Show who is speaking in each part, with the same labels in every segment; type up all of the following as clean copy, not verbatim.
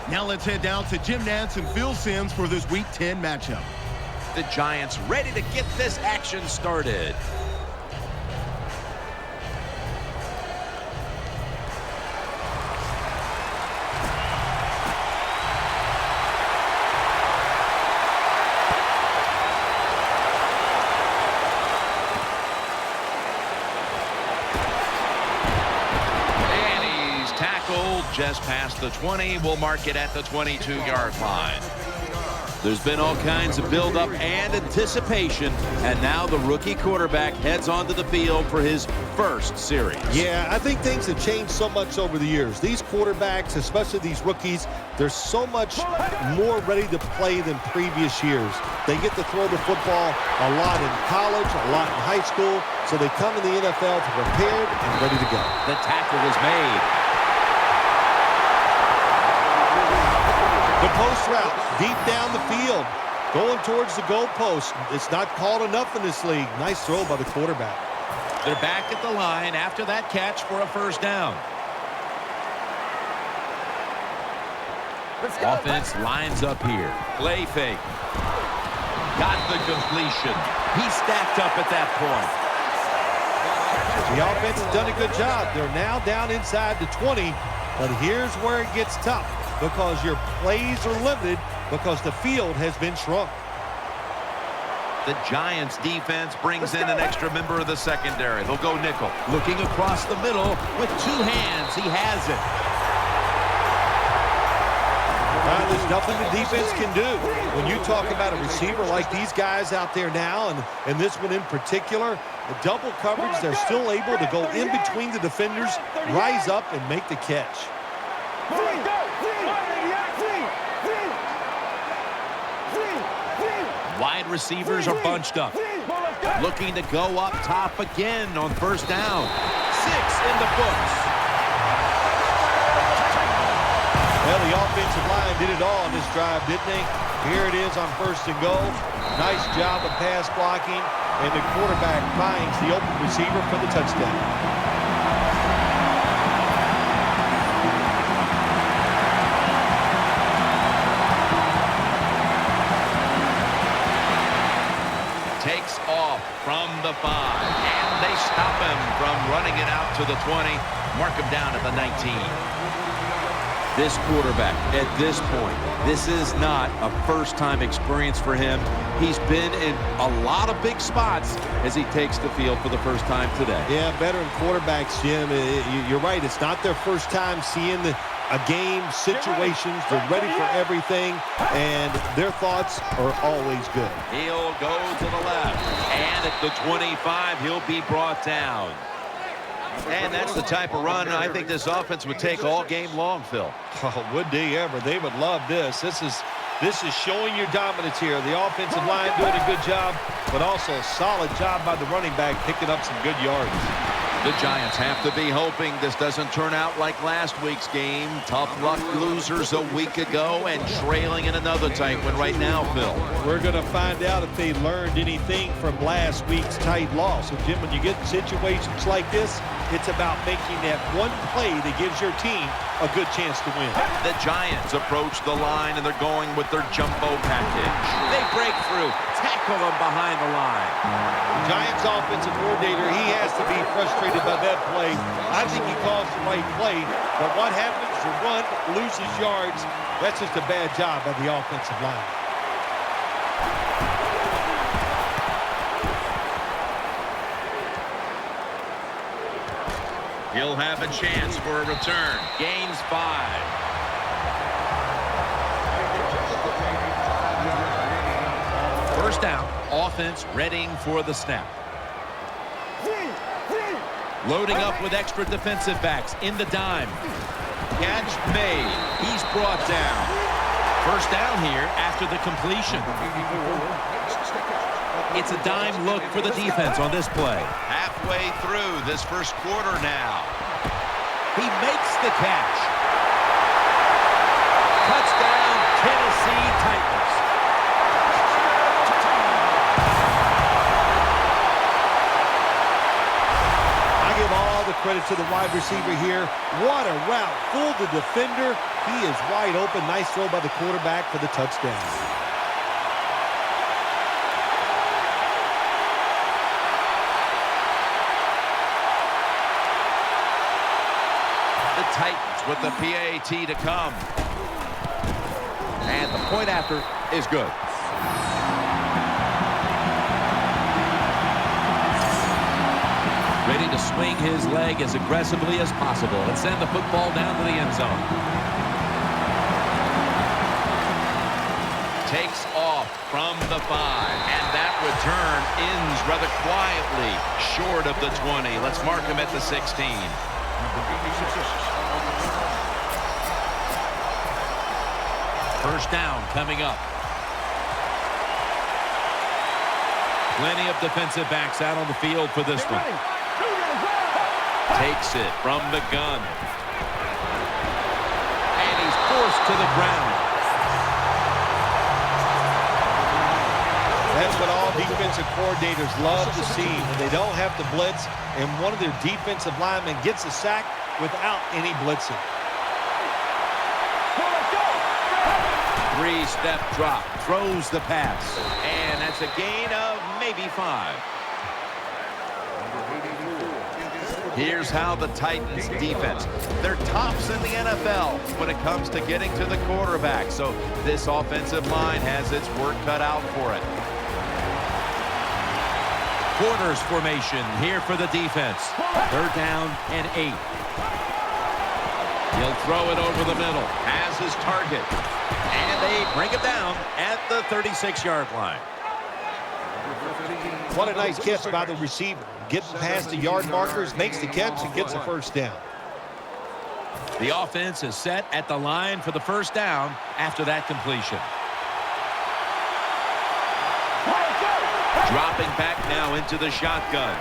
Speaker 1: Now let's head down to Jim Nantz and Phil Simms for this Week 10 matchup.
Speaker 2: The Giants ready to get this action started. Just past the 20. We'll mark it at the 22-yard line. There's been all kinds of buildup and anticipation, and now the rookie quarterback heads onto the field for his first series.
Speaker 3: Yeah, I think things have changed so much over the years. These quarterbacks, especially these rookies, they're so much more ready to play than previous years. They get to throw the football a lot in college, a lot in high school, so they come in the NFL prepared and ready to go.
Speaker 2: The tackle is made.
Speaker 3: The post route, deep down the field, going towards the goalpost. It's not called enough in this league. Nice throw by the quarterback.
Speaker 2: They're back at the line after that catch for a first down. Offense lines up here. Play fake. Got the completion. He stacked up at that point.
Speaker 3: The offense has done a good job. They're now down inside the 20, but here's where it gets tough, because your plays are limited because the field has been shrunk.
Speaker 2: The Giants defense brings in an extra member of the secondary. They'll go nickel. Looking across the middle with two hands. He has it.
Speaker 3: There's nothing the defense can do. When you talk about a receiver like these guys out there now, and this one in particular, the double coverage, they're still able to go in between the defenders, rise up, and make the catch.
Speaker 2: Wide receivers are bunched up. Looking to go up top again on first down. 6 in the books.
Speaker 3: Well, the offensive line did it all on this drive, didn't they? Here it is on first and goal. Nice job of pass blocking, and the quarterback finds the open receiver for the touchdown.
Speaker 2: Takes off from the 5, and they stop him from running it out to the 20. Mark him down at the 19. This quarterback, at this point, this is not a first-time experience for him. He's been in a lot of big spots as he takes the field for the first time today.
Speaker 3: Yeah, veteran quarterbacks, Jim, you're right. It's not their first time seeing a game, situations. They're ready for everything, and their thoughts are always good.
Speaker 2: He'll go to the left, and at the 25, he'll be brought down. And that's the type of run I think this offense would take all game long, Phil.
Speaker 3: Oh, would they ever? They would love this. This is showing your dominance here. The offensive line doing a good job, but also a solid job by the running back picking up some good yards.
Speaker 2: The Giants have to be hoping this doesn't turn out like last week's game. Tough luck losers a week ago and trailing in another tight one right now, Phil.
Speaker 3: We're going to find out if they learned anything from last week's tight loss. So, Jim, when you get situations like this, it's about making that one play that gives your team a good chance to win.
Speaker 2: The Giants approach the line, and they're going with their jumbo package. They break through, tackle them behind the line.
Speaker 3: The Giants offensive coordinator, he has to be frustrated by that play. I think he calls the right play, but what happens? The run loses yards. That's just a bad job by the offensive line.
Speaker 2: He'll have a chance for a return. Gains 5. First down, offense readying for the snap. Loading up with extra defensive backs in the dime. Catch made. He's brought down. First down here after the completion. It's a dime look for the defense on this play. Halfway through this first quarter now. He makes the catch. Touchdown, Tennessee Titans.
Speaker 3: I give all the credit to the wide receiver here. What a route. Fooled the defender, He is wide open. Nice throw by the quarterback for the touchdown.
Speaker 2: The Titans with the PAT to come. And the point after is good. Ready to swing his leg as aggressively as possible and send the football down to the end zone. Takes off from the 5, and that return ends rather quietly short of the 20. Let's mark him at the 16. First down coming up. Plenty of defensive backs out on the field for this one. Takes it from the gun. And he's forced to the ground.
Speaker 3: That's what all defensive coordinators love to see when they don't have to blitz and one of their defensive linemen gets a sack without any blitzing.
Speaker 2: Three-step drop, throws the pass, and that's a gain of maybe 5. Here's how the Titans defense. They're tops in the NFL when it comes to getting to the quarterback, so this offensive line has its work cut out for it. Corners formation here for the defense. Third down and 8. He'll throw it over the middle. Has his target. And they bring him down at the 36-yard line.
Speaker 3: What a nice catch by the receiver. Getting past the yard markers, makes the catch, and gets a first down.
Speaker 2: The offense is set at the line for the first down after that completion. Dropping back now into the shotgun.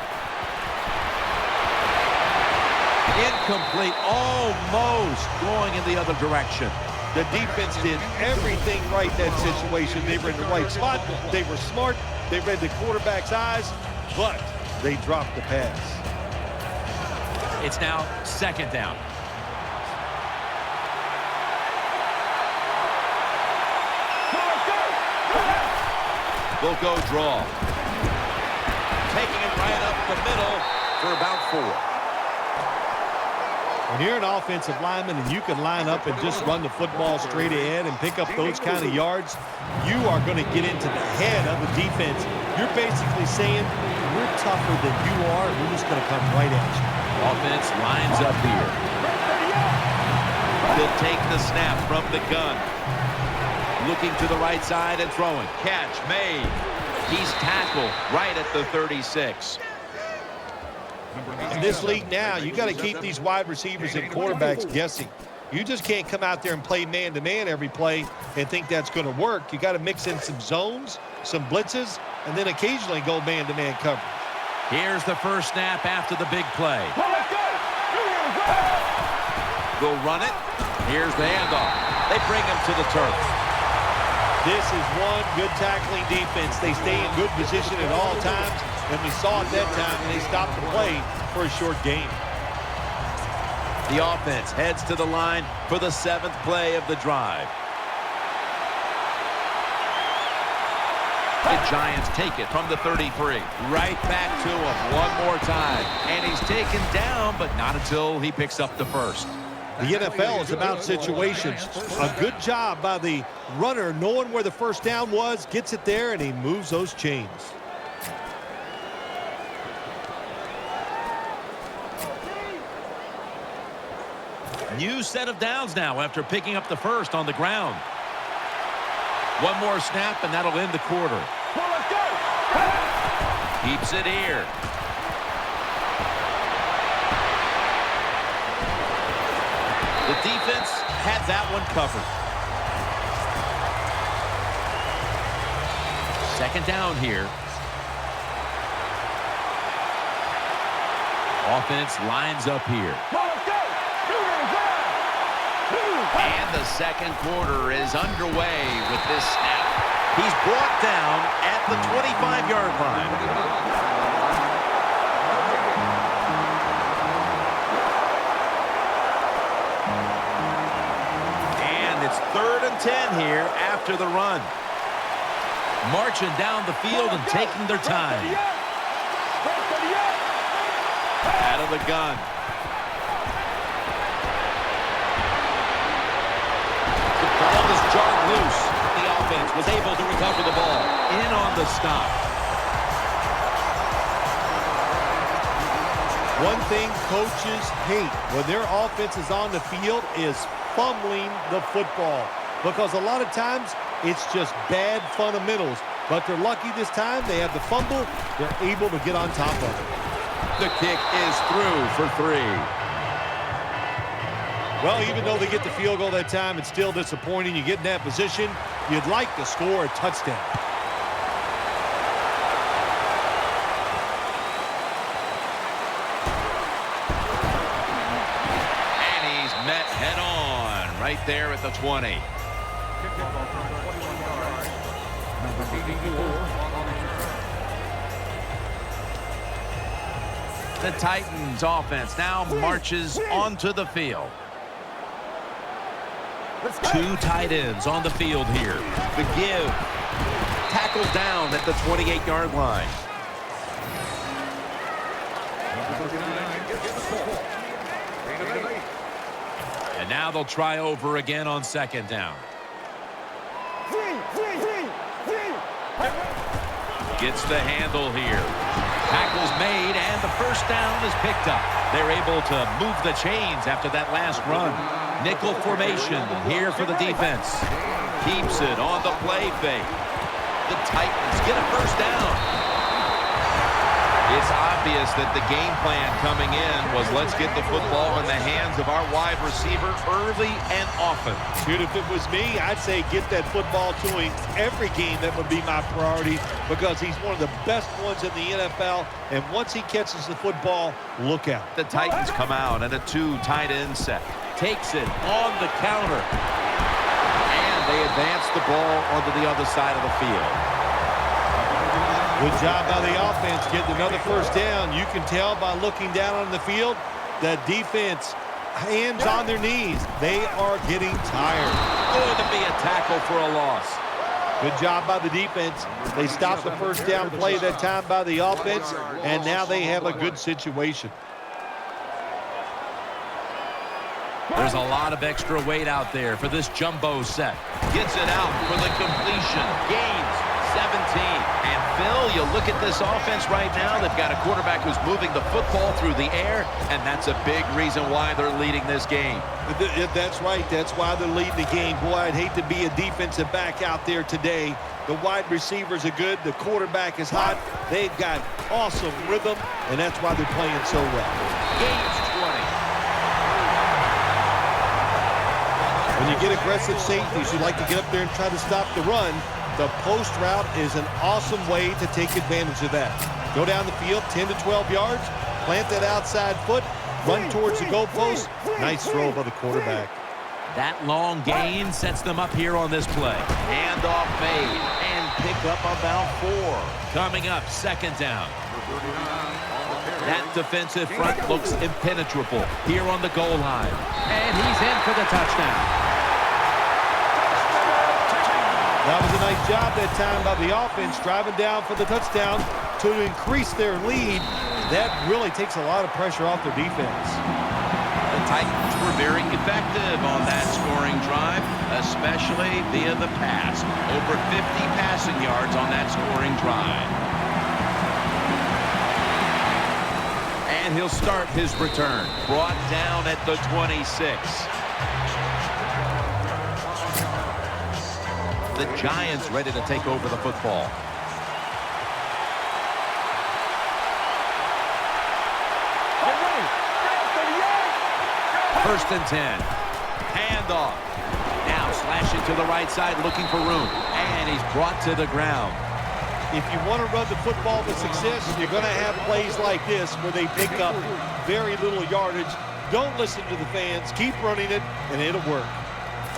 Speaker 2: Incomplete, almost going in the other direction.
Speaker 3: The defense did everything right in that situation. They were in the right spot. They were smart. They read the quarterback's eyes, but they dropped the pass.
Speaker 2: It's now second down. They'll go draw. Taking it right up the middle for about 4.
Speaker 3: When you're an offensive lineman and you can line up and just run the football straight ahead and pick up those kind of yards, you are going to get into the head of the defense. You're basically saying, we're tougher than you are, and we're just going to come right at you.
Speaker 2: Offense lines up here. They'll take the snap from the gun. Looking to the right side and throwing. Catch made. He's tackled right at the 36.
Speaker 3: In this league now, you got to keep these wide receivers and quarterbacks guessing. You just can't come out there and play man-to-man every play and think that's going to work. You got to mix in some zones, some blitzes, and then occasionally go man-to-man coverage.
Speaker 2: Here's the first snap after the big play. They'll run it. Here's the handoff. They bring him to the turf.
Speaker 3: This is one good tackling defense. They stay in good position at all times, and we saw it that time, and they stopped the play for a short gain.
Speaker 2: The offense heads to the line for the 7th play of the drive. The Giants take it from the 33. Right back to him one more time. And he's taken down, but not until he picks up the first.
Speaker 3: The NFL is about situations. A good job by the runner knowing where the first down was, gets it there, and he moves those chains.
Speaker 2: New set of downs now after picking up the first on the ground. One more snap, and that'll end the quarter. Keeps it here. The defense had that one covered. Second down here. Offense lines up here. And the second quarter is underway with this snap. He's brought down at the 25-yard line. and 10 here after the run. Marching down the field and taking their time. Out of the gun. The ball was jarred loose. The offense was able to recover the ball. In on the stop.
Speaker 3: One thing coaches hate when their offense is on the field is fumbling the football. Because a lot of times, it's just bad fundamentals. But they're lucky this time. They have the fumble. They're able to get on top of it.
Speaker 2: The kick is through for 3.
Speaker 3: Well, even though they get the field goal that time, it's still disappointing. You get in that position, you'd like to score a touchdown.
Speaker 2: And he's met head on right there at the 20. The Titans offense now marches onto the field. 2 tight ends on the field here. The give. Tackled down at the 28-yard line. And now they'll try over again on 2nd down. Gets the handle here. Tackle's made, and the first down is picked up. They're able to move the chains after that last run. Nickel formation here for the defense. Keeps it on the play fake. The Titans get a first down. It's obvious that the game plan coming in was let's get the football in the hands of our wide receiver early and often.
Speaker 3: Dude, if it was me, I'd say get that football to him every game. That would be my priority because he's one of the best ones in the NFL. And once he catches the football, look out.
Speaker 2: The Titans come out in a 2 tight end set. Takes it on the counter. And they advance the ball onto the other side of the field.
Speaker 3: Good job by the offense getting another first down. You can tell by looking down on the field that defense, hands on their knees. They are getting tired.
Speaker 2: Going to be a tackle for a loss.
Speaker 3: Good job by the defense. They stopped the first down play that time by the offense, and now they have a good situation.
Speaker 2: There's a lot of extra weight out there for this jumbo set. Gets it out for the completion. Gains 17. And Phil, you look at this offense right now. They've got a quarterback who's moving the football through the air, and that's a big reason why they're leading this game.
Speaker 3: That's right. That's why they're leading the game. Boy, I'd hate to be a defensive back out there today. The wide receivers are good. The quarterback is hot. They've got awesome rhythm, and that's why they're playing so well.
Speaker 2: Gains 20.
Speaker 3: When you get aggressive safeties, you like to get up there and try to stop the run. The post route is an awesome way to take advantage of that. Go down the field 10 to 12 yards, plant that outside foot, run towards the goalpost. Nice throw by the quarterback.
Speaker 2: That long gain sets them up here on this play. Handoff made and pick up about 4. Coming up, 2nd down. That defensive front looks impenetrable here on the goal line. And he's in for the touchdown.
Speaker 3: That was a nice job that time by the offense, driving down for the touchdown to increase their lead. That really takes a lot of pressure off their defense.
Speaker 2: The Titans were very effective on that scoring drive, especially via the pass. Over 50 passing yards on that scoring drive. And he'll start his return. Brought down at the 26. The Giants ready to take over the football. First and 10. Handoff. Now slashing to the right side, looking for room. And he's brought to the ground.
Speaker 3: If you want to run the football with success, you're going to have plays like this where they pick up very little yardage. Don't listen to the fans. Keep running it, and it'll work.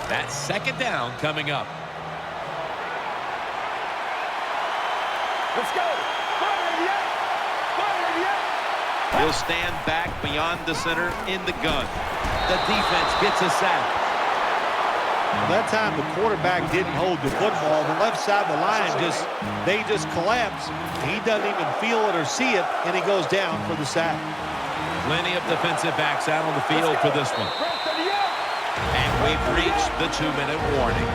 Speaker 2: That's 2nd down coming up.
Speaker 4: Let's go.
Speaker 2: He'll stand back beyond the center in the gun. The defense gets a sack.
Speaker 3: That time the quarterback didn't hold the football. The left side of the line they just collapse. He doesn't even feel it or see it, and he goes down for the sack.
Speaker 2: Plenty of defensive backs out on the field for this one. And we've reached the 2-minute warning.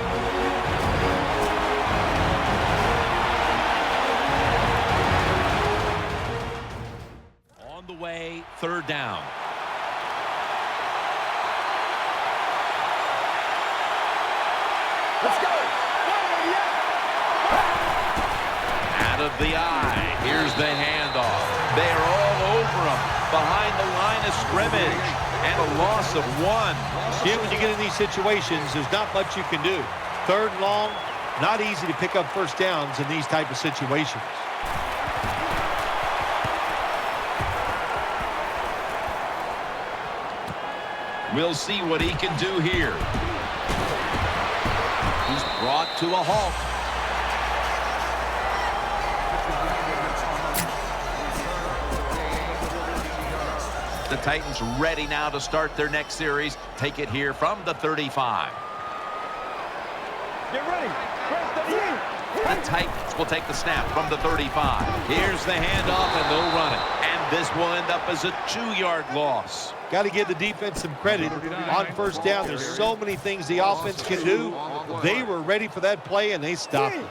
Speaker 2: On the way, 3rd down.
Speaker 4: Let's go.
Speaker 2: Out of the eye. Here's the handoff. They're all over him behind the line of scrimmage. And a loss of 1.
Speaker 3: Jim, when you get in these situations, there's not much you can do. 3rd and long, not easy to pick up first downs in these type of situations.
Speaker 2: We'll see what he can do here. He's brought to a halt. The Titans ready now to start their next series. Take it here from the 35.
Speaker 4: Get ready.
Speaker 2: The Titans will take the snap from the 35. Here's the handoff, and they'll run it. And this will end up as a 2-yard loss.
Speaker 3: Got to give the defense some credit. On first down, there's so many things the offense can do. They were ready for that play, and they stopped it.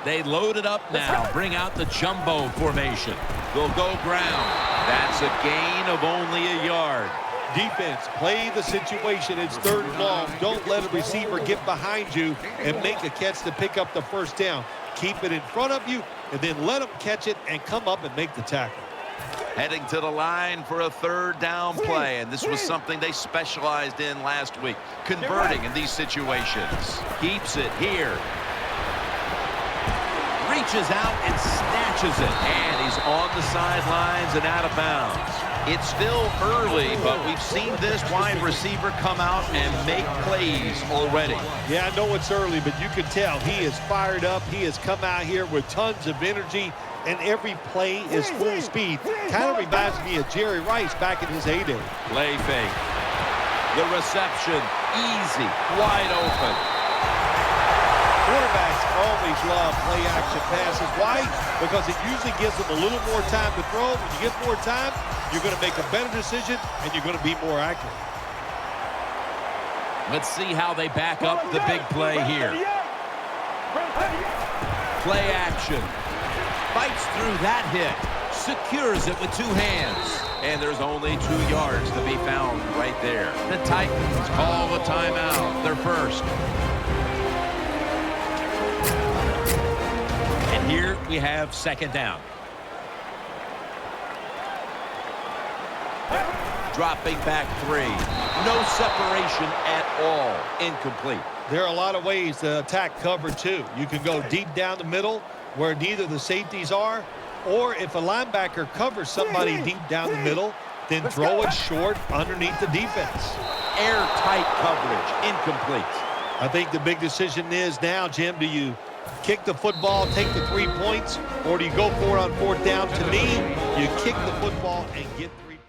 Speaker 2: They load it up now. Bring out the jumbo formation. They'll go ground. That's a gain of only a yard.
Speaker 3: Defense, play the situation. It's 3rd and long. Don't let a receiver get behind you and make a catch to pick up the first down. Keep it in front of you, and then let them catch it and come up and make the tackle.
Speaker 2: Heading to the line for a 3rd down play, and this was something they specialized in last week, converting in these situations. Keeps it here. Reaches out and snatches it, and he's on the sidelines and out of bounds. It's still early, but we've seen this wide receiver come out and make plays already.
Speaker 3: Yeah, I know it's early, but you can tell he is fired up. He has come out here with tons of energy, and every play is full speed. Kind of reminds me of Jerry Rice back in his heyday.
Speaker 2: Play fake. The reception, easy, wide open.
Speaker 3: Quarterbacks always love play-action passes. Why? Because it usually gives them a little more time to throw. When you get more time, you're going to make a better decision, and you're going to be more accurate.
Speaker 2: Let's see how they back up the big play here. Play action. Fights through that hit. Secures it with 2 hands. And there's only 2 yards to be found right there. The Titans call a timeout. They're first. And here we have 2nd down. Dropping back 3. No separation at all. Incomplete.
Speaker 3: There are a lot of ways to attack cover 2. You can go deep down the middle where neither the safeties are, or if a linebacker covers somebody deep down the middle, then throw it short underneath the defense.
Speaker 2: Airtight coverage. Incomplete.
Speaker 3: I think the big decision is now, Jim, do you kick the football, take the 3 points, or do you go for it on 4th down? To me, you kick the football and get 3 points.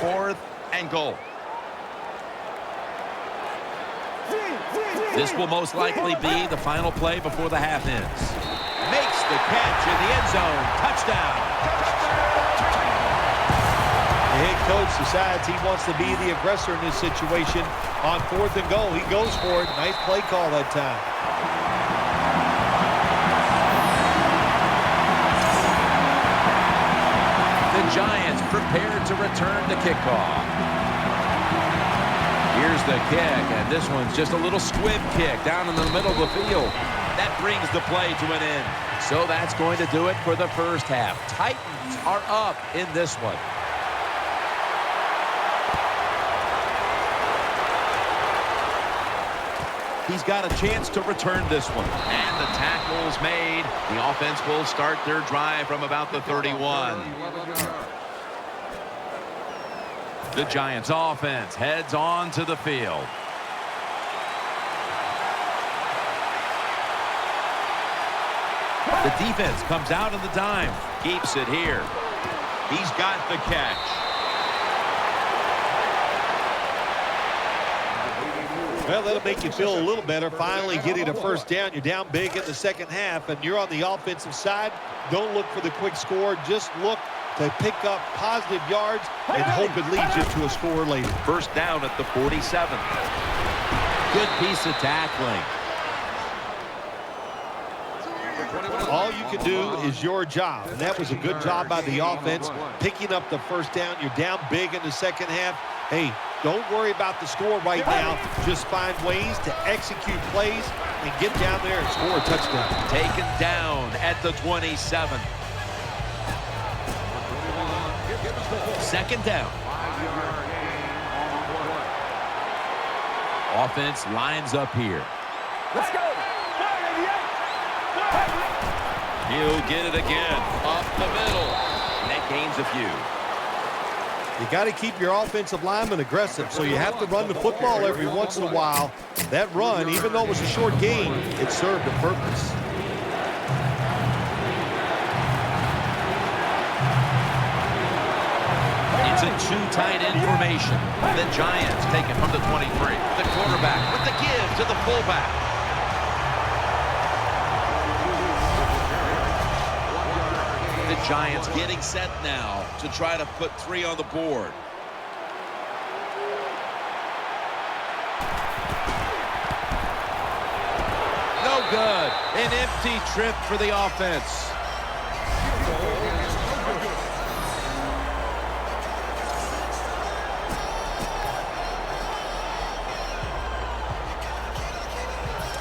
Speaker 2: 4th and goal. This will most likely be the final play before the half ends. Makes the catch in the end zone. Touchdown.
Speaker 3: The head coach decides he wants to be the aggressor in this situation. On 4th and goal, he goes for it. Nice play call that time.
Speaker 2: The Giants prepared to return the kickoff. Here's the kick, and this one's just a little squib kick down in the middle of the field. That brings the play to an end. So that's going to do it for the first half. Titans are up in this one. He's got a chance to return this one. And the tackle's made. The offense will start their drive from about the 31. The Giants offense heads on to the field. The defense comes out in the dime. Keeps it here. He's got the catch.
Speaker 3: Well, that'll make you feel a little better. Finally getting a first down. You're down big in the second half, and you're on the offensive side. Don't look for the quick score. Just look to pick up positive yards and hope it leads you to a score later.
Speaker 2: First down at the 47. Good piece of tackling.
Speaker 3: All you can do is your job, and that was a good job by the offense, picking up the first down. You're down big in the second half. Hey, don't worry about the score right now. Just find ways to execute plays and get down there and score a touchdown.
Speaker 2: Taken down at the 27. Second down. Offense lines up here.
Speaker 4: Let's go.
Speaker 2: He'll get it again. Up the middle. And that gains a few.
Speaker 3: You got to keep your offensive lineman aggressive, so you have to run the football every once in a while. That run, even though it was a short game, it served a purpose.
Speaker 2: It's a two tight end formation. The Giants take it from the 23. The quarterback with the give to the fullback. The Giants getting set now to try to put 3 on the board. No good. An empty trip for the offense.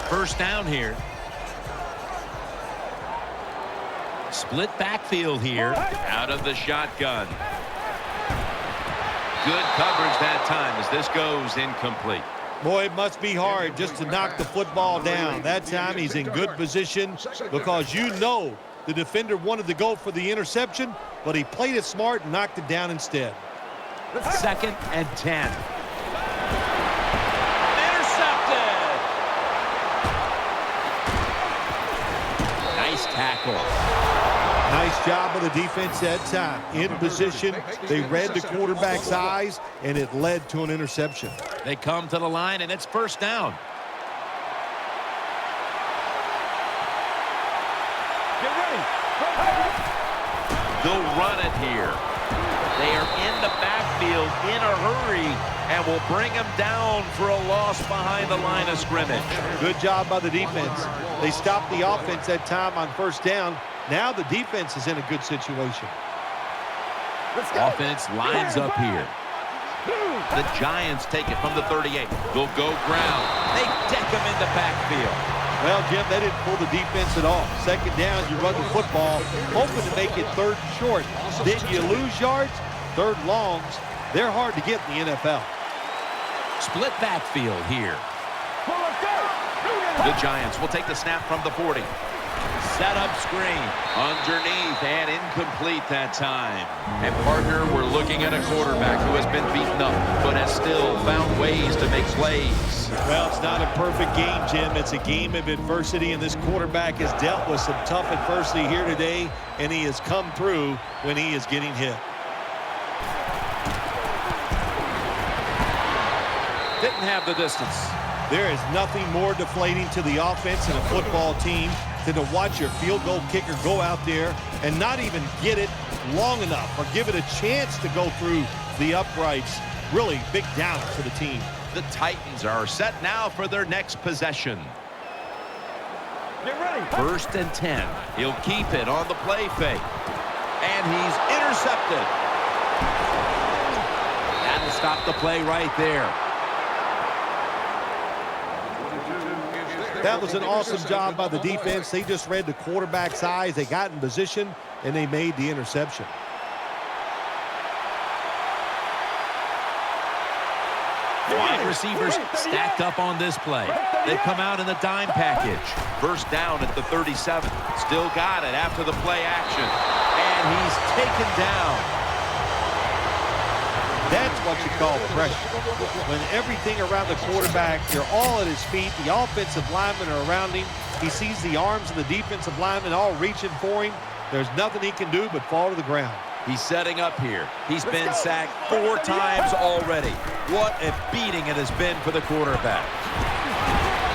Speaker 2: First down here. Split backfield here. Out of the shotgun. Good coverage that time as this goes incomplete.
Speaker 3: Boy, it must be hard just to knock the football down. That time he's in good position because you know the defender wanted to go for the interception, but he played it smart and knocked it down instead.
Speaker 2: Second and 10. Nice tackle.
Speaker 3: Nice job of the defense that time. In position, they read the quarterback's eyes, and it led to an interception.
Speaker 2: They come to the line, and it's first down.
Speaker 4: Get ready.
Speaker 2: They'll run it here. They are in the backfield in a hurry and will bring him down for a loss behind the line of scrimmage.
Speaker 3: Good job by the defense. They stopped the offense that time on first down. Now the defense is in a good situation.
Speaker 2: Offense lines up here. The Giants take it from the 38. They'll go ground. They deck him in the backfield.
Speaker 3: Well, Jim, they didn't pull the defense at all. Second down, you run the football, hoping to make it third and short. Then you lose yards, third longs. They're hard to get in the NFL.
Speaker 2: Split backfield here. The Giants will take the snap from the 40. Set up screen. Underneath and incomplete that time. And partner, we're looking at a quarterback who has been beaten up, but has still found ways to make plays.
Speaker 3: Well, it's not a perfect game, Jim. It's a game of adversity, and this quarterback has dealt with some tough adversity here today, and he has come through when he is getting hit.
Speaker 2: Didn't have the distance.
Speaker 3: There is nothing more deflating to the offense and a football team than to watch your field goal kicker go out there and not even get it long enough or give it a chance to go through the uprights. Really big downer for the team.
Speaker 2: The Titans are set now for their next possession.
Speaker 4: Get ready.
Speaker 2: First and 10. He'll keep it on the play fake. And he's intercepted. That'll stop the play right there.
Speaker 3: That was an awesome job by the defense. They just read the quarterback's eyes. They got in position, and they made the interception.
Speaker 2: Wide receivers stacked up on this play. They come out in the dime package. First down at the 37. Still got it after the play action. And he's taken down.
Speaker 3: That's what you call pressure. When everything around the quarterback, they're all at his feet. The offensive linemen are around him. He sees the arms of the defensive linemen all reaching for him. There's nothing he can do but fall to the ground.
Speaker 2: He's setting up here. He's been sacked 4 times already. What a beating it has been for the quarterback.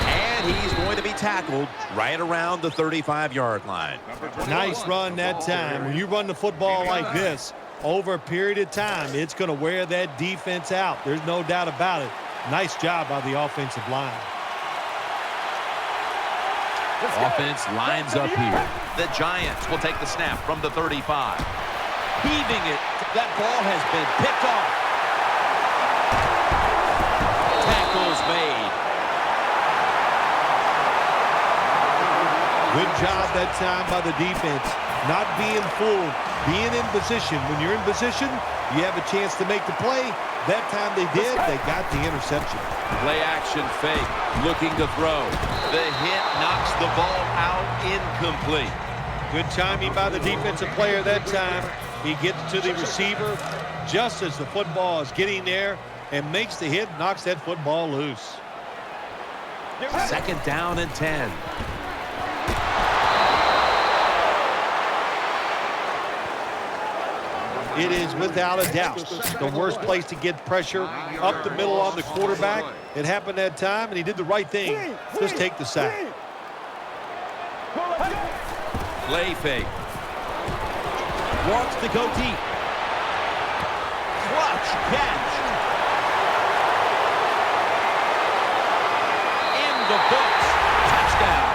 Speaker 2: And he's going to be tackled right around the 35-yard line.
Speaker 3: Nice run that time. When you run the football like this, over a period of time, it's going to wear that defense out. There's no doubt about it. Nice job by the offensive line.
Speaker 2: Offense lines up here. The Giants will take the snap from the 35. Heaving it. That ball has been picked off. Tackles made.
Speaker 3: Good job that time by the defense. Not being fooled. Being in position. When you're in position, you have a chance to make the play. That time they did. They got the interception.
Speaker 2: Play action fake. Looking to throw. The hit knocks the ball out incomplete.
Speaker 3: Good timing by the defensive player that time. He gets to the receiver just as the football is getting there and makes the hit, knocks that football loose.
Speaker 2: 2nd down and 10.
Speaker 3: It is without a doubt the worst place to get pressure up the middle on the quarterback. It happened that time, and he did the right thing. Just take the sack.
Speaker 2: Play fake. Wants to go deep. Clutch catch. In the books. Touchdown.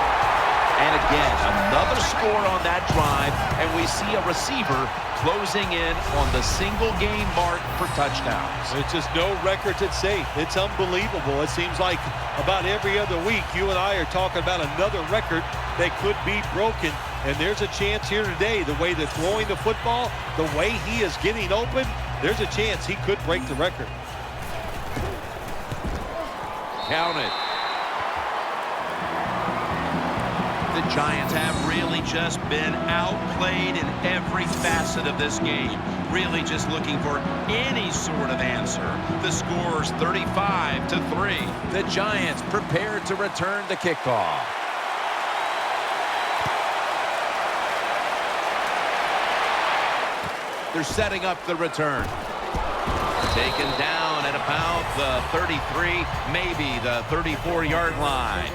Speaker 2: And again, another score on that drive, and we see a receiver closing in on the single game mark for touchdowns.
Speaker 3: It's just no records at stake. It's unbelievable. It seems like about every other week you and I are talking about another record that could be broken. And there's a chance here today, the way they're throwing the football, the way he is getting open, there's a chance he could break the record.
Speaker 2: Count it. The Giants have really just been outplayed in every facet of this game. Really just looking for any sort of answer. The score's 35-3. The Giants prepared to return the kickoff. They're setting up the return. Taken down at about the 33, maybe the 34-yard line.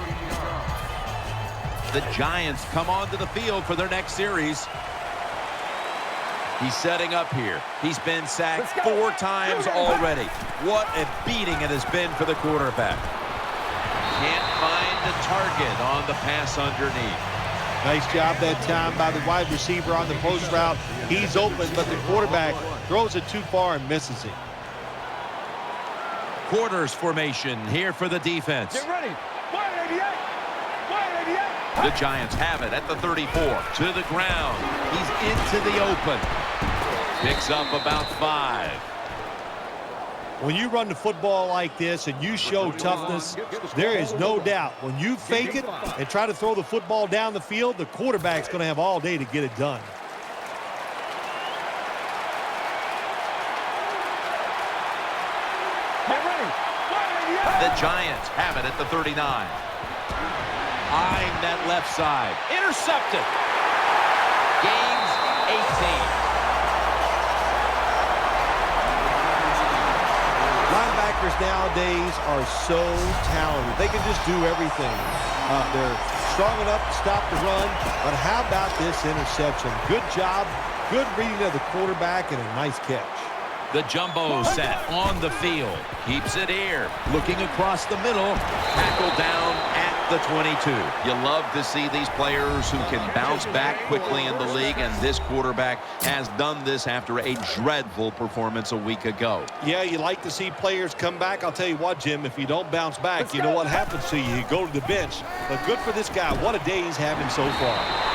Speaker 2: The Giants come onto the field for their next series. He's setting up here. He's been sacked 4 times already. What a beating it has been for the quarterback. Can't find the target on the pass underneath.
Speaker 3: Nice job that time by the wide receiver on the post route. He's open, but the quarterback throws it too far and misses it.
Speaker 2: Quarters formation here for the defense.
Speaker 4: Get ready. 188. 188.
Speaker 2: The Giants have it at the 34. To the ground. He's into the open. Picks up about 5.
Speaker 3: When you run the football like this and you show toughness, there is no doubt when you fake it and try to throw the football down the field, the quarterback's going to have all day to get it done.
Speaker 4: Get ready. 188.
Speaker 2: The Giants have it at the 39. Eyeing that left side. Intercepted. Gains 18.
Speaker 3: Linebackers nowadays are so talented. They can just do everything. They're strong enough to stop the run, but how about this interception? Good job, good reading of the quarterback, and a nice catch.
Speaker 2: The jumbo set on the field. Keeps it here. Looking across the middle. Tackled down at the 22. You love to see these players who can bounce back quickly in the league, and this quarterback has done this after a dreadful performance a week ago.
Speaker 3: Yeah, you like to see players come back. I'll tell you what, Jim, if you don't bounce back, you know what happens to you. You go to the bench. But good for this guy. What a day he's having so far.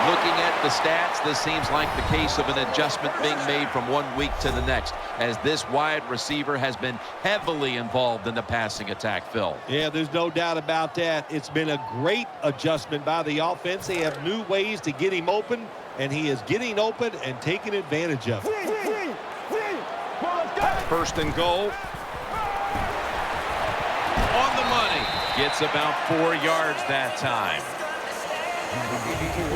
Speaker 2: Looking at the stats, this seems like the case of an adjustment being made from one week to the next, as this wide receiver has been heavily involved in the passing attack, Phil.
Speaker 3: Yeah, there's no doubt about that. It's been a great adjustment by the offense. They have new ways to get him open, and he is getting open and taking advantage of it.
Speaker 2: 1st and goal. On the money. Gets about 4 yards that time.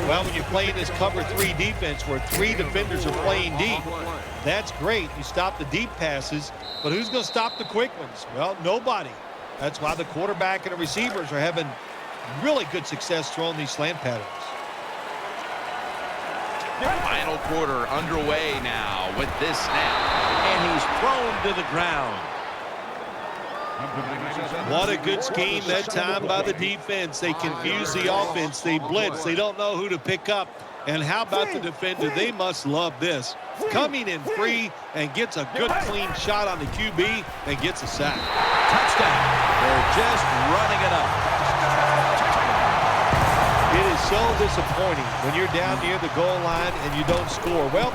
Speaker 3: Well, when you play in this cover 3 defense where 3 defenders are playing deep, that's great. You stop the deep passes, but who's going to stop the quick ones? Well, nobody. That's why the quarterback and the receivers are having really good success throwing these slant patterns.
Speaker 2: Final quarter underway now with this snap. And he's thrown to the ground.
Speaker 3: What a good scheme that time by the defense. They confuse the offense. They blitz. They don't know who to pick up. And how about the defender? They must love this. Coming in free and gets a good clean shot on the QB and gets a sack.
Speaker 2: Touchdown. They're just running it up.
Speaker 3: It is so disappointing when you're down near the goal line and you don't score. Well,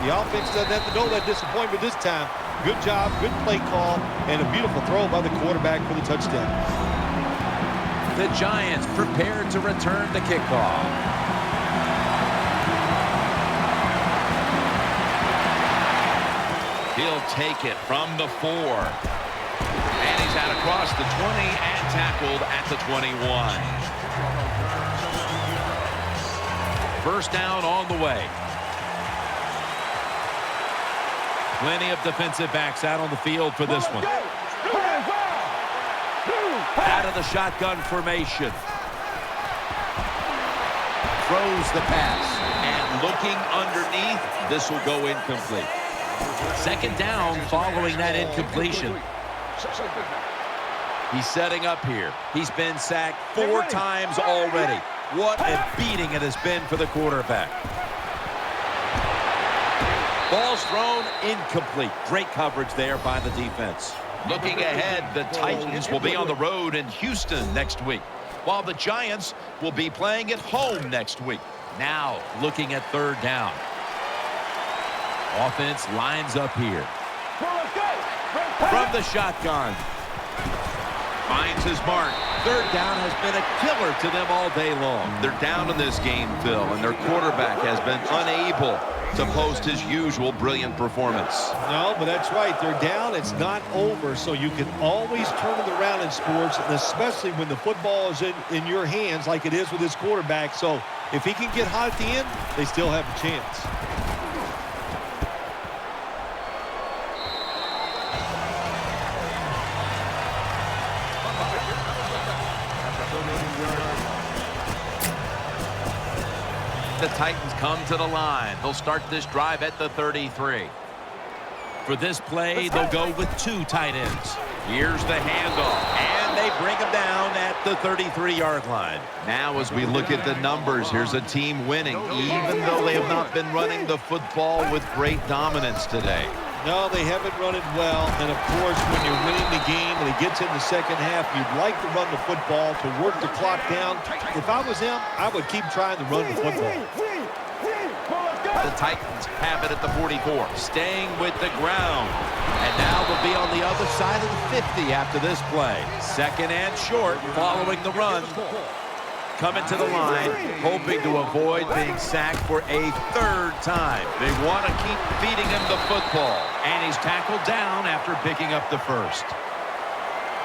Speaker 3: the offense doesn't have to know that disappointment this time. Good job, good play call, and a beautiful throw by the quarterback for the touchdown.
Speaker 2: The Giants prepared to return the kickoff. He'll take it from the 4. And he's out across the 20 and tackled at the 21. First down on the way. Plenty of defensive backs out on the field for this one. Out of the shotgun formation. Throws the pass. And looking underneath, this will go incomplete. Second down following that incompletion. He's setting up here. He's been sacked 4 times already. What a beating it has been for the quarterback. Ball's thrown incomplete. Great coverage there by the defense. Looking ahead, the Titans will be on the road in Houston next week, while the Giants will be playing at home next week. Now looking at third down. Offense lines up here. From the shotgun. Finds his mark. Third down has been a killer to them all day long. They're down in this game, Phil, and their quarterback has been unable to post his usual brilliant performance.
Speaker 3: No, but that's right. They're down. It's not over, so you can always turn it around in sports, and especially when the football is in your hands like it is with this quarterback. So if he can get hot at the end, they still have a chance.
Speaker 2: The Titans come to the line. They'll start this drive at the 33. For this play, they'll go with 2 tight ends. Here's the handoff, and they bring him down at the 33-yard line. Now as we look at the numbers, here's a team winning, even though they have not been running the football with great dominance today.
Speaker 3: No, they haven't run it well, and of course, when you're winning the game and it gets in the second half, you'd like to run the football to work the clock down. If I was him, I would keep trying to run the football.
Speaker 2: The Titans have it at the 44, staying with the ground. And now they'll be on the other side of the 50 after this play. Second and short following the run. Coming to the line, hoping to avoid being sacked for a 3rd time. They want to keep feeding him the football. And he's tackled down after picking up the first.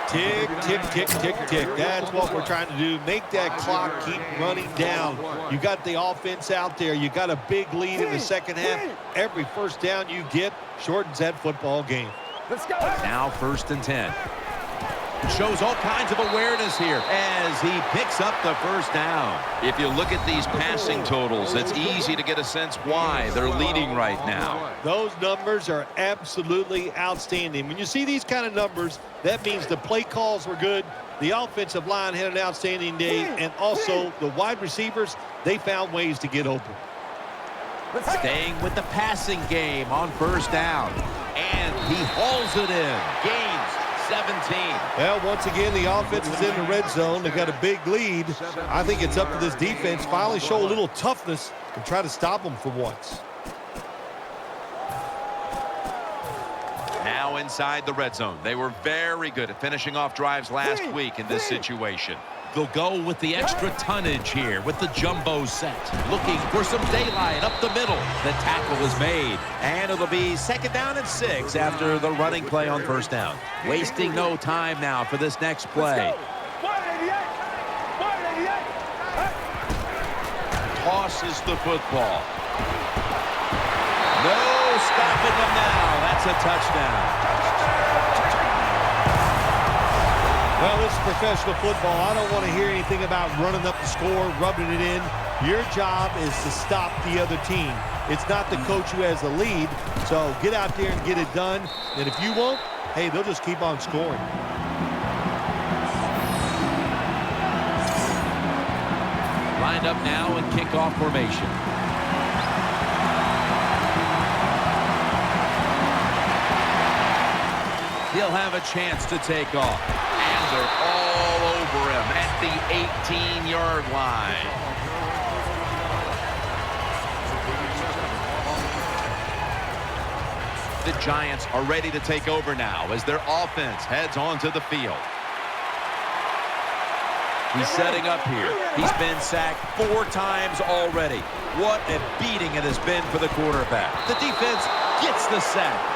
Speaker 3: Tick, tick, tick, tick, tick. That's what we're trying to do. Make that clock keep running down. You got the offense out there. You got a big lead in the second half. Every first down you get shortens that football game.
Speaker 4: Let's go.
Speaker 2: Now 1st and 10. Shows all kinds of awareness here as he picks up the first down. If you look at these passing totals, it's easy to get a sense why they're leading right now.
Speaker 3: Those numbers are absolutely outstanding. When you see these kind of numbers, that means the play calls were good, the offensive line had an outstanding day, and also the wide receivers, they found ways to get open.
Speaker 2: Staying with the passing game on 1st down. And he hauls it in. Gains 17.
Speaker 3: Well, once again, the offense is in the red zone. They got a big lead. I think it's up to this defense finally show a little toughness and try to stop them for once.
Speaker 2: Now inside the red zone. They were very good at finishing off drives last week in this situation. They'll go with the extra tonnage here with the jumbo set. Looking for some daylight up the middle. The tackle is made. And it'll be 2nd down and 6 after the running play on 1st down. Wasting no time now for this next play. tosses the football. No stopping them now. That's a touchdown.
Speaker 3: Well, this is professional football. I don't want to hear anything about running up the score, rubbing it in. Your job is to stop the other team. It's not the coach who has the lead, so get out there and get it done. And if you won't, hey, they'll just keep on scoring.
Speaker 2: Lined up now in kickoff formation. He'll have a chance to take off. And they're all over him at the 18-yard line. The Giants are ready to take over now as their offense heads onto the field. He's setting up here. He's been sacked 4 times already. What a beating it has been for the quarterback. The defense gets the sack.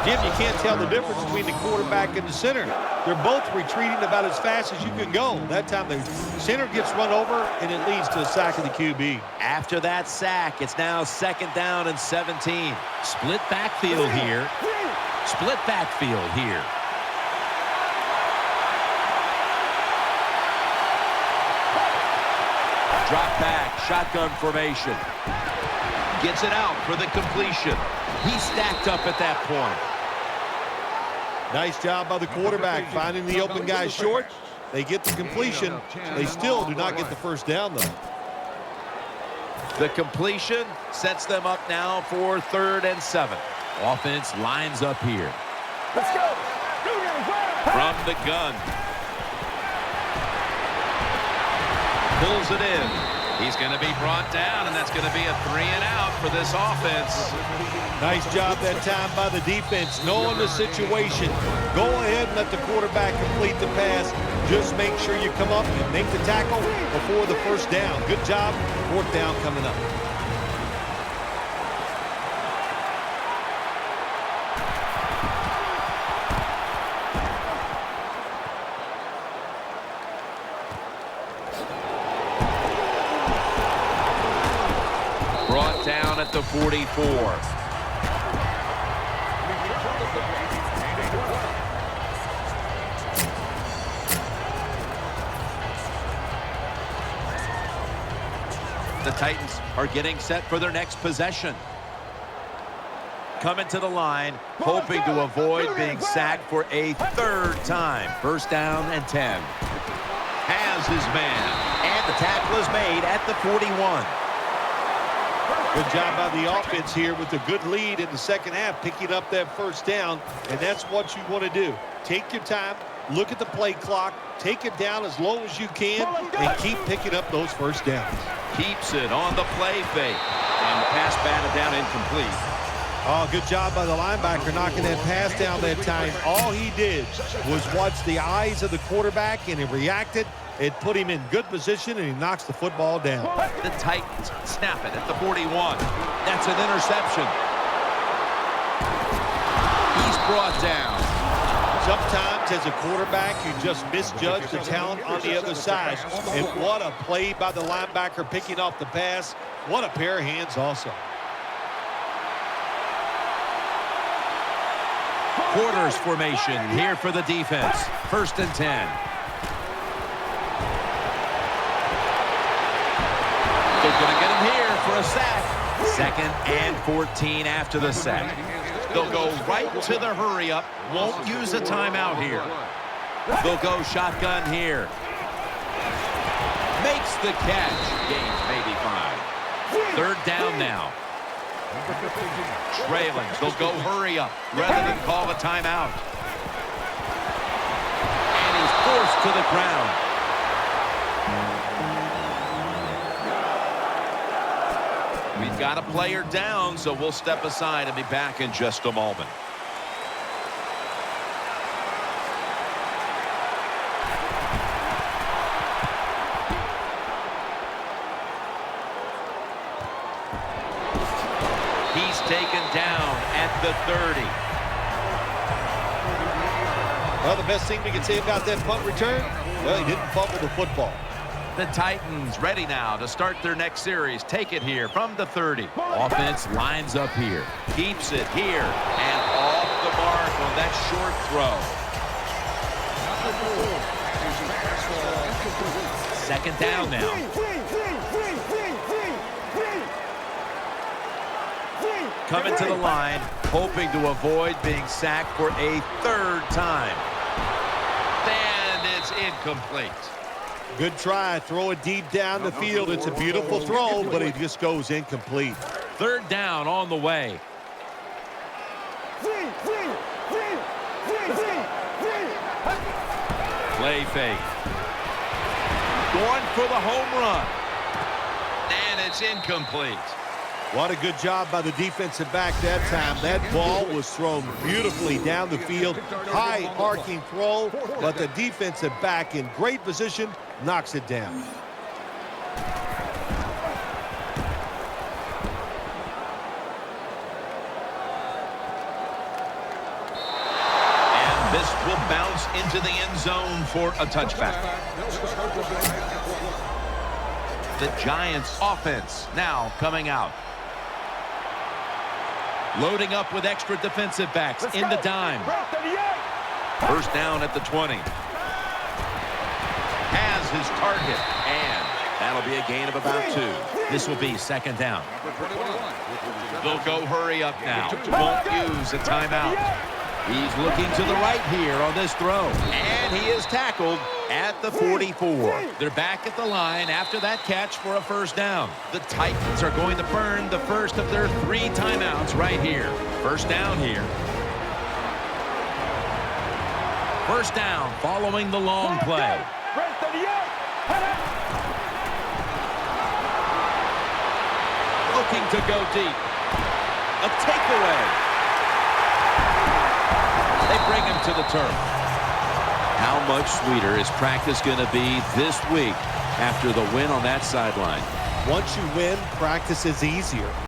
Speaker 3: Jim, you can't tell the difference between the quarterback and the center. They're both retreating about as fast as you can go. That time the center gets run over, and it leads to a sack of the QB.
Speaker 2: After that sack, it's now 2nd down and 17. Split backfield here. Split backfield here. Drop back, shotgun formation. Gets it out for the completion. He's stacked up at that point.
Speaker 3: Nice job by the quarterback finding the open guy short. They get the completion. They still do not get the first down, though.
Speaker 2: The completion sets them up now for 3rd and 7. Offense lines up here.
Speaker 4: Let's go.
Speaker 2: From the gun. Pulls it in. He's going to be brought down, and that's going to be a 3 and out for this offense.
Speaker 3: Nice job that time by the defense, knowing the situation. Go ahead and let the quarterback complete the pass. Just make sure you come up and make the tackle before the first down. Good job. 4th down coming up.
Speaker 2: Brought down at the 44. The Titans are getting set for their next possession. Coming to the line, hoping to avoid being sacked for a 3rd time. 1st down and 10. Has his man. And the tackle is made at the 41.
Speaker 3: Good job by the offense here with a good lead in the 2nd half, picking up that 1st down, and that's what you want to do. Take your time, look at the play clock, take it down as low as you can, and keep picking up those 1st downs.
Speaker 2: Keeps it on the play fake. And the pass batted down incomplete.
Speaker 3: Oh, good job by the linebacker knocking that pass down that time. All he did was watch the eyes of the quarterback, and he reacted. It put him in good position, and he knocks the football down.
Speaker 2: The Titans snap it at the 41. That's an interception. He's brought down.
Speaker 3: Sometimes as a quarterback, you just misjudge the talent on the other side. And what a play by the linebacker picking off the pass. What a pair of hands also.
Speaker 2: Quarters formation here for the defense. 1st and 10. They're going to get him here for a sack. 2nd and 14 after the sack. They'll go right to the hurry-up. Won't use a timeout here. They'll go shotgun here. Makes the catch. Gains maybe 5. 3rd down now. Trailing. They'll go hurry-up rather than call a timeout. And he's forced to the ground. We've got a player down, so we'll step aside and be back in just a moment. He's taken down at the 30.
Speaker 3: Well, the best thing we can say about that punt return, Well, he didn't fumble the football.
Speaker 2: The Titans ready now to start their next series. Take it here from the 30. Offense lines up here. Keeps it here. And off the mark on that short throw. Second down now. Coming to the line, hoping to avoid being sacked for a third time. And it's incomplete.
Speaker 3: Good try. Throw it deep down the field. It's a beautiful throw, but it just goes incomplete.
Speaker 2: Third down on the way. Play fake. Going for the home run. And it's incomplete.
Speaker 3: What a good job by the defensive back that time. That ball was thrown beautifully down the field. High arcing throw, but the defensive back in great position knocks it down.
Speaker 2: And this will bounce into the end zone for a touchback. The Giants offense now coming out. Loading up with extra defensive backs in the dime. First down at the 20. Has his target, and that'll be a gain of about 2. This will be second down. They'll go hurry up now. Won't use a timeout. He's looking to the right here on this throw, and he is tackled at the 44. They're back at the line after that catch for a first down. The Titans are going to burn the first of their 3 timeouts right here. First down here. First down following the long play. Looking to go deep. A takeaway. They bring him to the turf. How much sweeter is practice going to be this week after the win on that sideline?
Speaker 3: Once you win, practice is easier.